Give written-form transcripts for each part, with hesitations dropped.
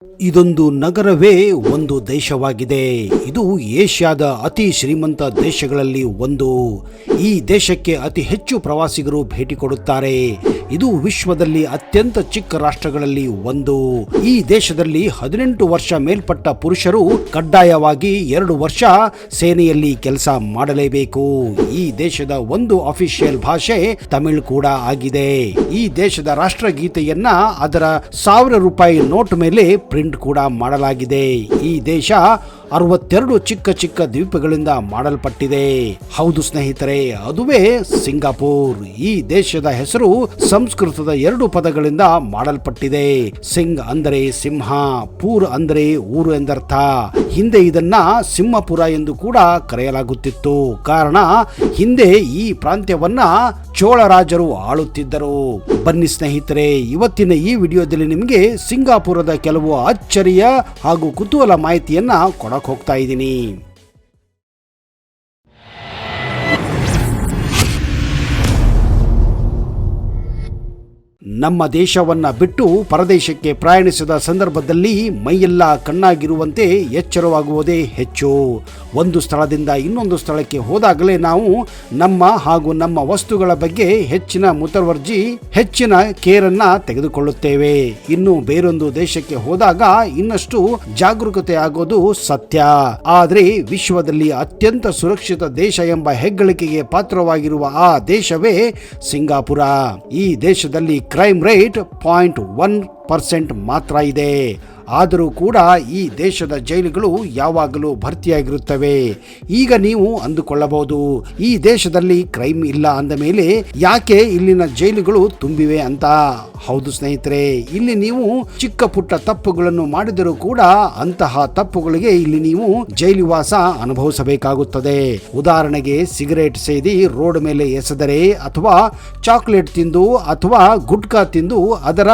ಇದೊಂದು ನಗರವೇ ಒಂದು ದೇಶವಾಗಿದೆ. ಇದು ಏಷ್ಯಾದ ಅತಿ ಶ್ರೀಮಂತ ದೇಶಗಳಲ್ಲಿ ಒಂದು. ಈ ದೇಶಕ್ಕೆ ಅತಿ ಹೆಚ್ಚು ಪ್ರವಾಸಿಗರು ಭೇಟಿ ಕೊಡುತ್ತಾರೆ. ಇದು ವಿಶ್ವದಲ್ಲಿ ಅತ್ಯಂತ ಚಿಕ್ಕ ರಾಷ್ಟ್ರಗಳಲ್ಲಿ ಒಂದು. ಈ ದೇಶದಲ್ಲಿ 18 ವರ್ಷ ಮೇಲ್ಪಟ್ಟ ಪುರುಷರು ಕಡ್ಡಾಯವಾಗಿ 2 ವರ್ಷ ಸೇನೆಯಲ್ಲಿ ಕೆಲಸ ಮಾಡಲೇಬೇಕು. ಈ ದೇಶದ ಒಂದು ಅಫಿಷಿಯಲ್ ಭಾಷೆ ತಮಿಳ್ ಕೂಡ ಆಗಿದೆ. ಈ ದೇಶದ ರಾಷ್ಟ್ರಗೀತೆಯನ್ನ ಅದರ ₹1000 ನೋಟ್ ಮೇಲೆ ಪ್ರಿಂಟ್ ಕೂಡ ಮಾಡಲಾಗಿದೆ. ಈ ದೇಶ 62 ಚಿಕ್ಕ ಚಿಕ್ಕ ದ್ವೀಪಗಳಿಂದ ಮಾಡಲ್ಪಟ್ಟಿದೆ. ಹೌದು ಸ್ನೇಹಿತರೆ, ಅದುವೇ ಸಿಂಗಾಪುರ್. ಈ ದೇಶದ ಹೆಸರು ಸಂಸ್ಕೃತದ 2 ಪದಗಳಿಂದ ಮಾಡಲ್ಪಟ್ಟಿದೆ. ಸಿಂಗ್ ಅಂದರೆ ಸಿಂಹ, ಪೂರ್ ಅಂದರೆ ಊರು ಎಂದರ್ಥ. ಹಿಂದೆ ಇದನ್ನ ಸಿಂಹಪುರ ಎಂದು ಕೂಡ ಕರೆಯಲಾಗುತ್ತಿತ್ತು. ಕಾರಣ ಹಿಂದೆ ಈ ಪ್ರಾಂತ್ಯವನ್ನ ಚೋಳ ರಾಜರು ಆಳುತ್ತಿದ್ದರು. ಬನ್ನಿ ಸ್ನೇಹಿತರೆ, ಇವತ್ತಿನ ಈ ವಿಡಿಯೋದಲ್ಲಿ ನಿಮಗೆ ಸಿಂಗಾಪುರದ ಕೆಲವು ಆಶ್ಚರ್ಯ ಹಾಗೂ ಕುತೂಹಲ ಮಾಹಿತಿಯನ್ನ ಕೊಡಕ್ಕೆ ಹೋಗ್ತಾ ಇದ್ದೀನಿ. ನಮ್ಮ ದೇಶವನ್ನ ಬಿಟ್ಟು ಪರದೇಶಕ್ಕೆ ಪ್ರಯಾಣಿಸಿದ ಸಂದರ್ಭದಲ್ಲಿ ಮೈಯೆಲ್ಲ ಕಣ್ಣಾಗಿರುವಂತೆ ಎಚ್ಚರವಾಗುವುದೇ ಹೆಚ್ಚು. ಒಂದು ಸ್ಥಳದಿಂದ ಇನ್ನೊಂದು ಸ್ಥಳಕ್ಕೆ ಹೋದಾಗಲೇ ನಾವು ನಮ್ಮ ಹಾಗೂ ನಮ್ಮ ವಸ್ತುಗಳ ಬಗ್ಗೆ ಹೆಚ್ಚಿನ ಮುತುವರ್ಜಿ, ಹೆಚ್ಚಿನ ಕೇರನ್ನ ತೆಗೆದುಕೊಳ್ಳುತ್ತೇವೆ. ಇನ್ನು ಬೇರೊಂದು ದೇಶಕ್ಕೆ ಹೋದಾಗ ಇನ್ನಷ್ಟು ಜಾಗರೂಕತೆ ಆಗೋದು ಸತ್ಯ. ಆದರೆ ವಿಶ್ವದಲ್ಲಿ ಅತ್ಯಂತ ಸುರಕ್ಷಿತ ದೇಶ ಎಂಬ ಹೆಗ್ಗಳಿಕೆಗೆ ಪಾತ್ರವಾಗಿರುವ ಆ ದೇಶವೇ ಸಿಂಗಾಪುರ. ಈ ದೇಶದಲ್ಲಿ ಕ್ರೈಮ್ ರೇಟ್ 0.1% ಮಾತ್ರ ಇದೆ. ಆದರೂ ಕೂಡ ಈ ದೇಶದ ಜೈಲುಗಳು ಯಾವಾಗಲೂ ಭರ್ತಿಯಾಗಿರುತ್ತವೆ. ಈಗ ನೀವು ಅಂದುಕೊಳ್ಳಬಹುದು, ಈ ದೇಶದಲ್ಲಿ ಕ್ರೈಮ್ ಇಲ್ಲ ಅಂದ ಮೇಲೆ ಯಾಕೆ ಇಲ್ಲಿನ ಜೈಲುಗಳು ತುಂಬಿವೆ ಅಂತ. ಹೌದು ಸ್ನೇಹಿತರೆ, ಇಲ್ಲಿ ನೀವು ಚಿಕ್ಕ ಪುಟ್ಟ ತಪ್ಪುಗಳನ್ನು ಮಾಡಿದರೂ ಕೂಡ ಅಂತಹ ತಪ್ಪುಗಳಿಗೆ ಇಲ್ಲಿ ನೀವು ಜೈಲುವಾಸ ಅನುಭವಿಸಬೇಕಾಗುತ್ತದೆ. ಉದಾಹರಣೆಗೆ ಸಿಗರೇಟ್ ಸೇದಿ ರೋಡ್ ಮೇಲೆ ಎಸೆದರೆ, ಅಥವಾ ಚಾಕ್ಲೇಟ್ ತಿಂದು ಅಥವಾ ಗುಟ್ಕಾ ತಿಂದು ಅದರ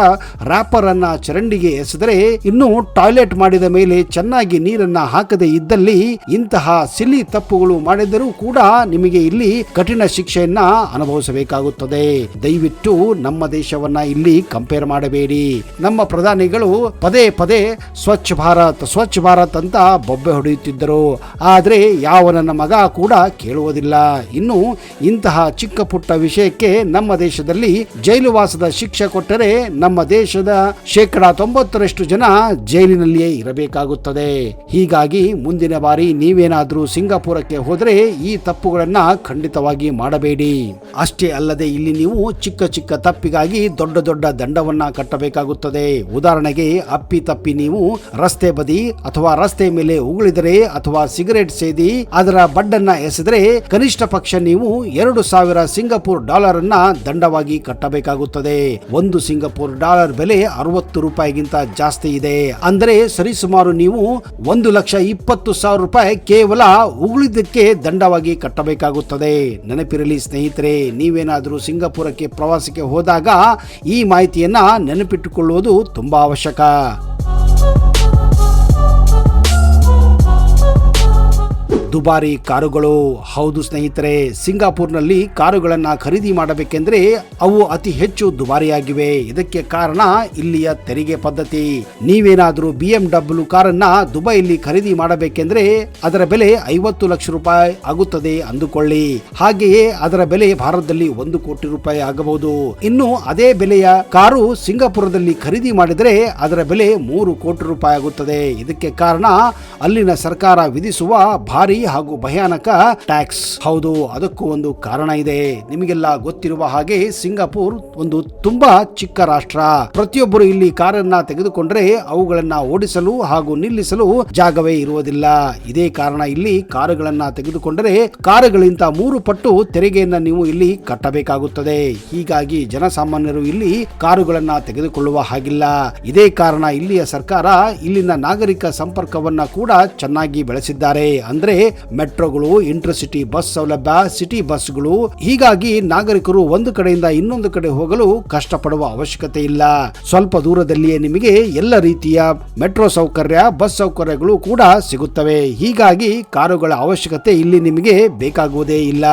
ರ್ಯಾಪರ್ ಅನ್ನ ಚರಂಡಿಗೆ ಎಸೆದರೆ, ಇನ್ನು ಟಾಯ್ಲೆಟ್ ಮಾಡಿದ ಮೇಲೆ ಚೆನ್ನಾಗಿ ನೀರನ್ನ ಹಾಕದೇ ಇದ್ದಲ್ಲಿ, ಇಂತಹ ಸಿಲಿ ತಪ್ಪುಗಳು ಮಾಡಿದರೂ ಕೂಡ ನಿಮಗೆ ಇಲ್ಲಿ ಕಠಿಣ ಶಿಕ್ಷೆಯನ್ನ ಅನುಭವಿಸಬೇಕಾಗುತ್ತದೆ. ದಯವಿಟ್ಟು ನಮ್ಮ ದೇಶವನ್ನ ಇಲ್ಲಿ ಕಂಪೇರ್ ಮಾಡಬೇಡಿ. ನಮ್ಮ ಪ್ರಧಾನಿಗಳು ಪದೇ ಪದೇ ಸ್ವಚ್ಛ ಭಾರತ್ ಅಂತ ಬೊಬ್ಬೆ ಹೊಡೆಯುತ್ತಿದ್ದರು. ಆದ್ರೆ ಯಾವ ನನ್ನ ಮಗ ಕೂಡ ಕೇಳುವುದಿಲ್ಲ. ಇನ್ನು ಇಂತಹ ಚಿಕ್ಕ ಪುಟ್ಟ ವಿಷಯಕ್ಕೆ ನಮ್ಮ ದೇಶದಲ್ಲಿ ಜೈಲುವಾಸದ ಶಿಕ್ಷೆ ಕೊಟ್ಟರೆ ನಮ್ಮ ದೇಶದ 90% ಜನ ಜೈಲಿನಲ್ಲಿಯೇ ಇರಬೇಕಾಗುತ್ತದೆ. ಹೀಗಾಗಿ ಮುಂದಿನ ಬಾರಿ ನೀವೇನಾದ್ರೂ ಸಿಂಗಾಪುರಕ್ಕೆ ಹೋದರೆ ಈ ತಪ್ಪುಗಳನ್ನ ಖಂಡಿತವಾಗಿ ಮಾಡಬೇಡಿ. ಅಷ್ಟೇ ಅಲ್ಲದೆ ಇಲ್ಲಿ ನೀವು ಚಿಕ್ಕ ಚಿಕ್ಕ ತಪ್ಪಿಗಾಗಿ ದೊಡ್ಡ ದೊಡ್ಡ ದಂಡವನ್ನ ಕಟ್ಟಬೇಕಾಗುತ್ತದೆ. ಉದಾಹರಣೆಗೆ ಅಪ್ಪಿ ತಪ್ಪಿ ನೀವು ರಸ್ತೆ ಬದಿ ಅಥವಾ ರಸ್ತೆ ಮೇಲೆ ಉಗುಳಿದರೆ ಅಥವಾ ಸಿಗರೇಟ್ ಸೇದಿ ಅದರ ಬಡ್ಡನ್ನ ಎಸೆದರೆ ಕನಿಷ್ಠ ಪಕ್ಷ ನೀವು $2,000 ಸಿಂಗಾಪುರ್ ಡಾಲರ್ ಅನ್ನ ದಂಡವಾಗಿ ಕಟ್ಟಬೇಕಾಗುತ್ತದೆ. ಒಂದು ಸಿಂಗಾಪುರ್ ಡಾಲರ್ ಬೆಲೆ $60 ಜಾಸ್ತಿ ಇದೆ. ಅಂದರೆ ಸರಿಸುಮಾರು ನೀವು $1,20,000 ಕೇವಲ ಉಗುಳಿದ್ದಕ್ಕೆ ದಂಡವಾಗಿ ಕಟ್ಟಬೇಕಾಗುತ್ತದೆ. ನೆನಪಿರಲಿ ಸ್ನೇಹಿತರೆ, ನೀವೇನಾದರೂ ಸಿಂಗಾಪುರಕ್ಕೆ ಪ್ರವಾಸಕ್ಕೆ ಹೋದಾಗ ಈ ಮಾಹಿತಿಯನ್ನ ನೆನಪಿಟ್ಟುಕೊಳ್ಳುವುದು ತುಂಬಾ ಅವಶ್ಯಕ. ದುಬಾರಿ ಕಾರುಗಳು. ಹೌದು ಸ್ನೇಹಿತರೆ, ಸಿಂಗಾಪುರ್ನಲ್ಲಿ ಕಾರುಗಳನ್ನ ಖರೀದಿ ಮಾಡಬೇಕೆಂದ್ರೆ ಅವು ಅತಿ ಹೆಚ್ಚು ದುಬಾರಿಯಾಗಿವೆ. ಇದಕ್ಕೆ ಕಾರಣ ಇಲ್ಲಿಯ ತೆರಿಗೆ ಪದ್ಧತಿ. ನೀವೇನಾದ್ರೂ BMW ಕಾರನ್ನ ದುಬೈಯಲ್ಲಿ ಖರೀದಿ ಮಾಡಬೇಕೆಂದ್ರೆ ಅದರ ಬೆಲೆ $50 ಲಕ್ಷ ಆಗುತ್ತದೆ ಅಂದುಕೊಳ್ಳಿ. ಹಾಗೆಯೇ ಅದರ ಬೆಲೆ ಭಾರತದಲ್ಲಿ $1 ಕೋಟಿ ಆಗಬಹುದು. ಇನ್ನು ಅದೇ ಬೆಲೆಯ ಕಾರು ಸಿಂಗಾಪುರದಲ್ಲಿ ಖರೀದಿ ಮಾಡಿದರೆ ಅದರ ಬೆಲೆ $3 ಕೋಟಿ ಆಗುತ್ತದೆ. ಇದಕ್ಕೆ ಕಾರಣ ಅಲ್ಲಿನ ಸರ್ಕಾರ ವಿಧಿಸುವ ಭಾರಿ ಹಾಗೂ ಭಯಾನಕ ಟ್ಯಾಕ್ಸ್. ಹೌದು, ಅದಕ್ಕೂ ಒಂದು ಕಾರಣ ಇದೆ. ನಿಮಗೆಲ್ಲ ಗೊತ್ತಿರುವ ಹಾಗೆ ಸಿಂಗಾಪುರ್ ಒಂದು ತುಂಬಾ ಚಿಕ್ಕ ರಾಷ್ಟ್ರ. ಪ್ರತಿಯೊಬ್ಬರು ಇಲ್ಲಿ ಕಾರನ್ನ ತೆಗೆದುಕೊಂಡ್ರೆ ಅವುಗಳನ್ನ ಓಡಿಸಲು ಹಾಗೂ ನಿಲ್ಲಿಸಲು ಜಾಗವೇ ಇರುವುದಿಲ್ಲ. ಇದೇ ಕಾರಣ ಇಲ್ಲಿ ಕಾರುಗಳನ್ನ ತೆಗೆದುಕೊಂಡರೆ ಕಾರುಗಳಿಂದ 3 ಪಟ್ಟು ತೆರಿಗೆಯನ್ನ ನೀವು ಇಲ್ಲಿ ಕಟ್ಟಬೇಕಾಗುತ್ತದೆ. ಹೀಗಾಗಿ ಜನಸಾಮಾನ್ಯರು ಇಲ್ಲಿ ಕಾರುಗಳನ್ನ ತೆಗೆದುಕೊಳ್ಳುವ ಹಾಗಿಲ್ಲ. ಇದೇ ಕಾರಣ ಇಲ್ಲಿಯ ಸರ್ಕಾರ ಇಲ್ಲಿನ ನಾಗರಿಕ ಸಂಪರ್ಕವನ್ನ ಕೂಡ ಚೆನ್ನಾಗಿ ಬೆಳೆಸಿದ್ದಾರೆ. ಅಂದ್ರೆ ಮೆಟ್ರೋಗಳು, ಇಂಟರ್ಸಿಟಿ ಬಸ್ ಸೌಲಭ್ಯ, ಸಿಟಿ ಬಸ್ಗಳು. ಹೀಗಾಗಿ ನಾಗರಿಕರು ಒಂದು ಕಡೆಯಿಂದ ಇನ್ನೊಂದು ಕಡೆ ಹೋಗಲು ಕಷ್ಟಪಡುವ ಅವಶ್ಯಕತೆ ಇಲ್ಲ. ಸ್ವಲ್ಪ ದೂರದಲ್ಲಿಯೇ ನಿಮಗೆ ಎಲ್ಲ ರೀತಿಯ ಮೆಟ್ರೋ ಸೌಕರ್ಯ, ಬಸ್ ಸೌಕರ್ಯಗಳು ಕೂಡ ಸಿಗುತ್ತವೆ. ಹೀಗಾಗಿ ಕಾರುಗಳ ಅವಶ್ಯಕತೆ ಇಲ್ಲಿ ನಿಮಗೆ ಬೇಕಾಗುವುದೇ ಇಲ್ಲ.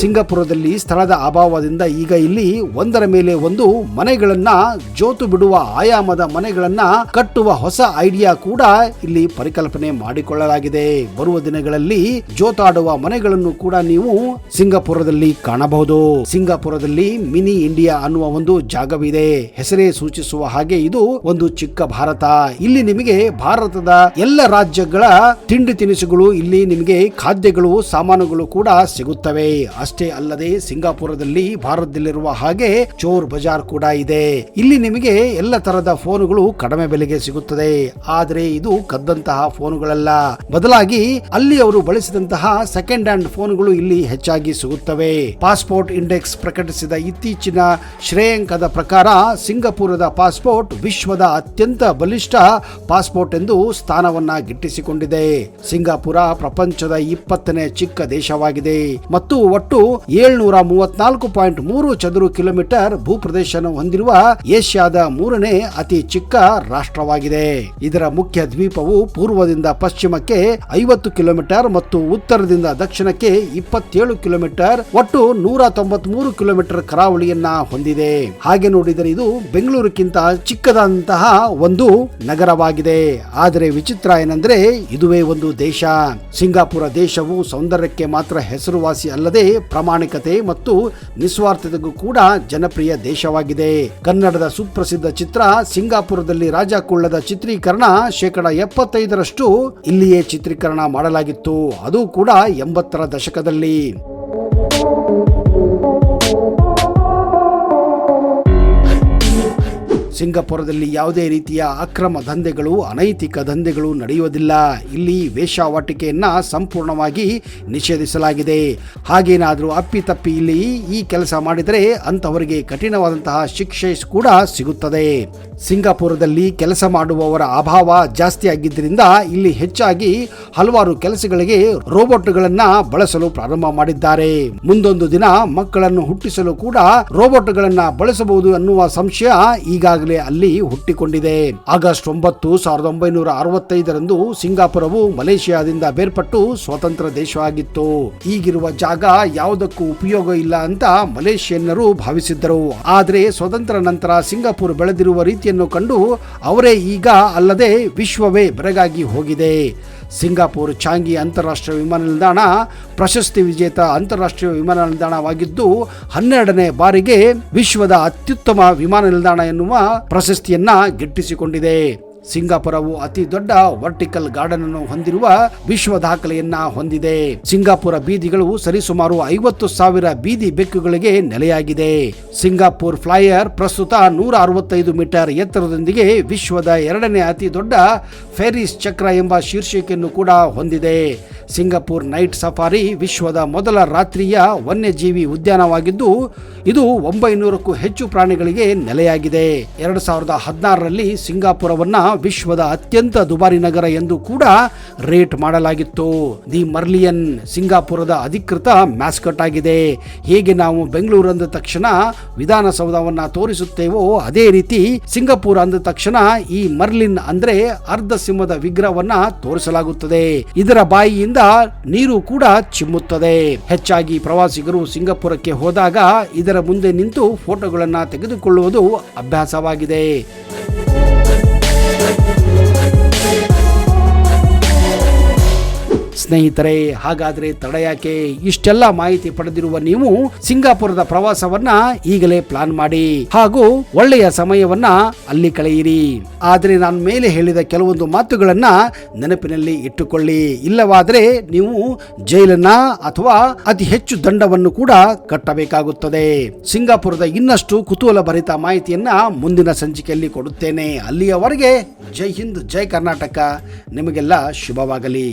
ಸಿಂಗಾಪುರದಲ್ಲಿ ಸ್ಥಳದ ಅಭಾವದಿಂದ ಈಗ ಇಲ್ಲಿ ಒಂದರ ಮೇಲೆ ಒಂದು ಮನೆಗಳನ್ನ ಜೋತು ಬಿಡುವ ಆಯಾಮದ ಮನೆಗಳನ್ನ ಕಟ್ಟುವ ಹೊಸ ಐಡಿಯಾ ಕೂಡ ಇಲ್ಲಿ ಪರಿಕಲ್ಪನೆ ಮಾಡಿಕೊಳ್ಳಲಾಗಿದೆ. ಬರುವ ದಿನಗಳಲ್ಲಿ ಜೋತಾಡುವ ಮನೆಗಳನ್ನು ಕೂಡ ನೀವು ಸಿಂಗಾಪುರದಲ್ಲಿ ಕಾಣಬಹುದು. ಸಿಂಗಾಪುರದಲ್ಲಿ ಮಿನಿ ಇಂಡಿಯಾ ಅನ್ನುವ ಒಂದು ಜಾಗವಿದೆ. ಹೆಸರೇ ಸೂಚಿಸುವ ಹಾಗೆ ಇದು ಒಂದು ಚಿಕ್ಕ ಭಾರತ. ಇಲ್ಲಿ ನಿಮಗೆ ಭಾರತದ ಎಲ್ಲ ರಾಜ್ಯಗಳ ತಿಂಡಿ ತಿನಿಸುಗಳು, ಇಲ್ಲಿ ನಿಮಗೆ ಖಾದ್ಯಗಳು, ಸಾಮಾನುಗಳು ಕೂಡ ಸಿಗುತ್ತವೆ. ಅಷ್ಟೇ ಅಲ್ಲದೆ ಸಿಂಗಾಪುರದಲ್ಲಿ ಭಾರತದಲ್ಲಿರುವ ಹಾಗೆ ಚೋರ್ ಬಜಾರ್ ಕೂಡ ಇದೆ. ಇಲ್ಲಿ ನಿಮಗೆ ಎಲ್ಲ ತರದ ಫೋನುಗಳು ಕಡಿಮೆ ಬೆಲೆಗೆ ಸಿಗುತ್ತದೆ. ಆದರೆ ಇದು ಕದ್ದಂತಹ ಫೋನುಗಳಲ್ಲ, ಬದಲಾಗಿ ಅಲ್ಲಿ ಅವರು ಬಳಸಿದಂತಹ ಸೆಕೆಂಡ್ ಹ್ಯಾಂಡ್ ಫೋನುಗಳು ಇಲ್ಲಿ ಹೆಚ್ಚಾಗಿ ಸಿಗುತ್ತವೆ. ಪಾಸ್ಪೋರ್ಟ್ ಇಂಡೆಕ್ಸ್ ಪ್ರಕಟಿಸಿದ ಇತ್ತೀಚಿನ ಶ್ರೇಯಾಂಕದ ಪ್ರಕಾರ ಸಿಂಗಾಪುರದ ಪಾಸ್ಪೋರ್ಟ್ ವಿಶ್ವದ ಅತ್ಯಂತ ಬಲಿಷ್ಠ ಪಾಸ್ಪೋರ್ಟ್ ಎಂದು ಸ್ಥಾನವನ್ನ ಗಿಟ್ಟಿಸಿಕೊಂಡಿದೆ. ಸಿಂಗಾಪುರ ಪ್ರಪಂಚದ 20ನೇ ಚಿಕ್ಕ ದೇಶವಾಗಿದೆ ಮತ್ತು ಒಟ್ಟು 734.3 ಚದುರ ಕಿಲೋಮೀಟರ್ ಭೂಪ್ರದೇಶವನ್ನು ಹೊಂದಿರುವ ಏಷ್ಯಾದ 3ನೇ ಅತಿ ಚಿಕ್ಕ ರಾಷ್ಟ್ರವಾಗಿದೆ. ಇದರ ಮುಖ್ಯ ದ್ವೀಪವು ಪೂರ್ವದಿಂದ ಪಶ್ಚಿಮಕ್ಕೆ 50 ಕಿಲೋಮೀಟರ್ ಮತ್ತು ಉತ್ತರದಿಂದ ದಕ್ಷಿಣಕ್ಕೆ 27 ಕಿಲೋಮೀಟರ್, ಒಟ್ಟು 193 ಕಿಲೋಮೀಟರ್ ಕರಾವಳಿಯನ್ನ ಹೊಂದಿದೆ. ಹಾಗೆ ನೋಡಿದರೆ ಇದು ಬೆಂಗಳೂರಿಗಿಂತ ಚಿಕ್ಕದಾದಂತಹ ಒಂದು ನಗರವಾಗಿದೆ. ಆದರೆ ವಿಚಿತ್ರ ಏನಂದ್ರೆ ಇದುವೇ ಒಂದು ದೇಶ. ಸಿಂಗಾಪುರ ದೇಶವು ಸೌಂದರ್ಯಕ್ಕೆ ಮಾತ್ರ ಹೆಸರುವಾಸಿ ಅಲ್ಲದೆ ಪ್ರಾಮಾಣಿಕತೆ ಮತ್ತು ನಿಸ್ವಾರ್ಥತೆಗೂ ಕೂಡ ಜನಪ್ರಿಯ ದೇಶವಾಗಿದೆ. ಕನ್ನಡದ ಸುಪ್ರಸಿದ್ಧ ಚಿತ್ರ ಸಿಂಗಾಪುರದಲ್ಲಿ ರಾಜ ಕುಳ್ಳದ ಚಿತ್ರೀಕರಣ 75% ಇಲ್ಲಿಯೇ ಚಿತ್ರೀಕರಣ ಮಾಡಲಾಗಿತ್ತು. ಅದು ಕೂಡ 80ರ ದಶಕದಲ್ಲಿ. ಸಿಂಗಾಪುರದಲ್ಲಿ ಯಾವುದೇ ರೀತಿಯ ಅಕ್ರಮ ದಂಧೆಗಳು, ಅನೈತಿಕ ದಂಧೆಗಳು ನಡೆಯುವುದಿಲ್ಲ. ಇಲ್ಲಿ ವೇಶ್ಯಾವಾಟಿಕೆಯನ್ನ ಸಂಪೂರ್ಣವಾಗಿ ನಿಷೇಧಿಸಲಾಗಿದೆ. ಹಾಗೇನಾದರೂ ಅಪ್ಪಿತಪ್ಪಿ ಇಲ್ಲಿ ಈ ಕೆಲಸ ಮಾಡಿದರೆ ಅಂತವರಿಗೆ ಕಠಿಣವಾದಂತಹ ಶಿಕ್ಷೆ ಕೂಡ ಸಿಗುತ್ತದೆ. ಸಿಂಗಾಪುರದಲ್ಲಿ ಕೆಲಸ ಮಾಡುವವರ ಅಭಾವ ಜಾಸ್ತಿ ಆಗಿದ್ದರಿಂದ ಇಲ್ಲಿ ಹೆಚ್ಚಾಗಿ ಹಲವಾರು ಕೆಲಸಗಳಿಗೆ ರೋಬೋಟ್ಗಳನ್ನ ಬಳಸಲು ಪ್ರಾರಂಭ ಮಾಡಿದ್ದಾರೆ. ಮುಂದೊಂದು ದಿನ ಮಕ್ಕಳನ್ನು ಹುಟ್ಟಿಸಲು ಕೂಡ ರೋಬೋಟ್ಗಳನ್ನ ಬಳಸಬಹುದು ಅನ್ನುವ ಸಂಶಯ ಈಗಾಗಲೇ ಅಲ್ಲಿ ಹುಟ್ಟಿಕೊಂಡಿದೆ. ಆಗಸ್ಟ್ 9, 1965ರಂದು ಸಿಂಗಾಪುರವು ಮಲೇಷಿಯಾದಿಂದ ಬೇರ್ಪಟ್ಟು ಸ್ವತಂತ್ರ ದೇಶವಾಗಿತ್ತು. ಈಗಿರುವ ಜಾಗ ಯಾವುದಕ್ಕೂ ಉಪಯೋಗ ಇಲ್ಲ ಅಂತ ಮಲೇಷಿಯನ್ನರು ಭಾವಿಸಿದ್ದರು. ಆದರೆ ಸ್ವತಂತ್ರ ನಂತರ ಸಿಂಗಾಪುರ ಬೆಳೆದಿರುವ ರೀತಿಯನ್ನು ಕಂಡು ಅವರೇ ಈಗ ಅಲ್ಲದೆ ವಿಶ್ವವೇ ಬೆರಗಾಗಿ ಹೋಗಿದೆ. ಸಿಂಗಾಪುರ್ ಚಾಂಗಿ ಅಂತಾರಾಷ್ಟ್ರೀಯ ವಿಮಾನ ನಿಲ್ದಾಣ ಪ್ರಶಸ್ತಿ ವಿಜೇತ ಅಂತಾರಾಷ್ಟ್ರೀಯ ವಿಮಾನ ನಿಲ್ದಾಣವಾಗಿದ್ದು 12ನೇ ಬಾರಿಗೆ ವಿಶ್ವದ ಅತ್ಯುತ್ತಮ ವಿಮಾನ ನಿಲ್ದಾಣ ಎನ್ನುವ ಪ್ರಶಸ್ತಿಯನ್ನ ಗಿಟ್ಟಿಸಿಕೊಂಡಿದೆ. ಸಿಂಗಾಪುರವು ಅತಿ ದೊಡ್ಡ ವರ್ಟಿಕಲ್ ಗಾರ್ಡನ್ ಅನ್ನು ಹೊಂದಿರುವ ವಿಶ್ವ ದಾಖಲೆಯನ್ನ ಹೊಂದಿದೆ. ಸಿಂಗಾಪುರ ಬೀದಿಗಳು ಸರಿಸುಮಾರು 50,000 ಬೀದಿ ಬೆಕ್ಕುಗಳಿಗೆ ನೆಲೆಯಾಗಿದೆ. ಸಿಂಗಾಪುರ್ ಫ್ಲೈಯರ್ ಪ್ರಸ್ತುತ 165 ಮೀಟರ್ ಎತ್ತರದೊಂದಿಗೆ ವಿಶ್ವದ 2ನೇ ಅತಿ ದೊಡ್ಡ ಫೆರಿಸ್ ಚಕ್ರ ಎಂಬ ಶೀರ್ಷಿಕೆಯನ್ನು ಕೂಡ ಹೊಂದಿದೆ. ಸಿಂಗಾಪುರ್ ನೈಟ್ ಸಫಾರಿ ವಿಶ್ವದ ಮೊದಲ ರಾತ್ರಿಯ ವನ್ಯಜೀವಿ ಉದ್ಯಾನವಾಗಿದ್ದು ಇದು 900ಕ್ಕೂ ಹೆಚ್ಚು ಪ್ರಾಣಿಗಳಿಗೆ ನೆಲೆಯಾಗಿದೆ. 2016ರಲ್ಲಿ ಸಿಂಗಾಪುರವನ್ನ ವಿಶ್ವದ ಅತ್ಯಂತ ದುಬಾರಿ ನಗರ ಎಂದು ಕೂಡ ರೇಟ್ ಮಾಡಲಾಗಿತ್ತು. ದಿ ಮರ್ಲಿಯನ್ ಸಿಂಗಾಪುರದ ಅಧಿಕೃತ ಮ್ಯಾಸ್ಕಟ್ ಆಗಿದೆ. ಹೇಗೆ ನಾವು ಬೆಂಗಳೂರು ಅಂದ ತಕ್ಷಣ ವಿಧಾನಸೌಧವನ್ನ ತೋರಿಸುತ್ತೇವೋ ಅದೇ ರೀತಿ ಸಿಂಗಾಪುರ ಅಂದ ತಕ್ಷಣ ಈ ಮರ್ಲಿನ್ ಅಂದ್ರೆ ಅರ್ಧ ಸಿಂಹದ ವಿಗ್ರಹವನ್ನ ತೋರಿಸಲಾಗುತ್ತದೆ. ಇದರ ಬಾಯಿಯಿಂದ ನೀರು ಕೂಡ ಚಿಮ್ಮುತ್ತದೆ. ಹೆಚ್ಚಾಗಿ ಪ್ರವಾಸಿಗರು ಸಿಂಗಾಪುರಕ್ಕೆ ಹೋದಾಗ ಇದರ ಮುಂದೆ ನಿಂತು ಫೋಟೋಗಳನ್ನ ತೆಗೆದುಕೊಳ್ಳುವುದು ಅಭ್ಯಾಸವಾಗಿದೆ. ಸ್ನೇಹಿತರೆ, ಹಾಗಾದ್ರೆ ತಡೆಯಾಕೆ? ಇಷ್ಟೆಲ್ಲ ಮಾಹಿತಿ ಪಡೆದಿರುವ ನೀವು ಸಿಂಗಾಪುರದ ಪ್ರವಾಸವನ್ನ ಈಗಲೇ ಪ್ಲಾನ್ ಮಾಡಿ ಹಾಗೂ ಒಳ್ಳೆಯ ಸಮಯವನ್ನ ಅಲ್ಲಿ ಕಳೆಯಿರಿ. ಆದ್ರೆ ನಾನು ಮೇಲೆ ಹೇಳಿದ ಕೆಲವೊಂದು ಮಾತುಗಳನ್ನ ನೆನಪಿನಲ್ಲಿ ಇಟ್ಟುಕೊಳ್ಳಿ. ಇಲ್ಲವಾದ್ರೆ ನೀವು ಜೈಲನ್ನ ಅಥವಾ ಅತಿ ಹೆಚ್ಚು ದಂಡವನ್ನು ಕೂಡ ಕಟ್ಟಬೇಕಾಗುತ್ತದೆ. ಸಿಂಗಾಪುರದ ಇನ್ನಷ್ಟು ಕುತೂಹಲ ಭರಿತ ಮಾಹಿತಿಯನ್ನ ಮುಂದಿನ ಸಂಚಿಕೆಯಲ್ಲಿ ಕೊಡುತ್ತೇನೆ. ಅಲ್ಲಿಯವರೆಗೆ ಜೈ ಹಿಂದ್, ಜೈ ಕರ್ನಾಟಕ. ನಿಮಗೆಲ್ಲ ಶುಭವಾಗಲಿ.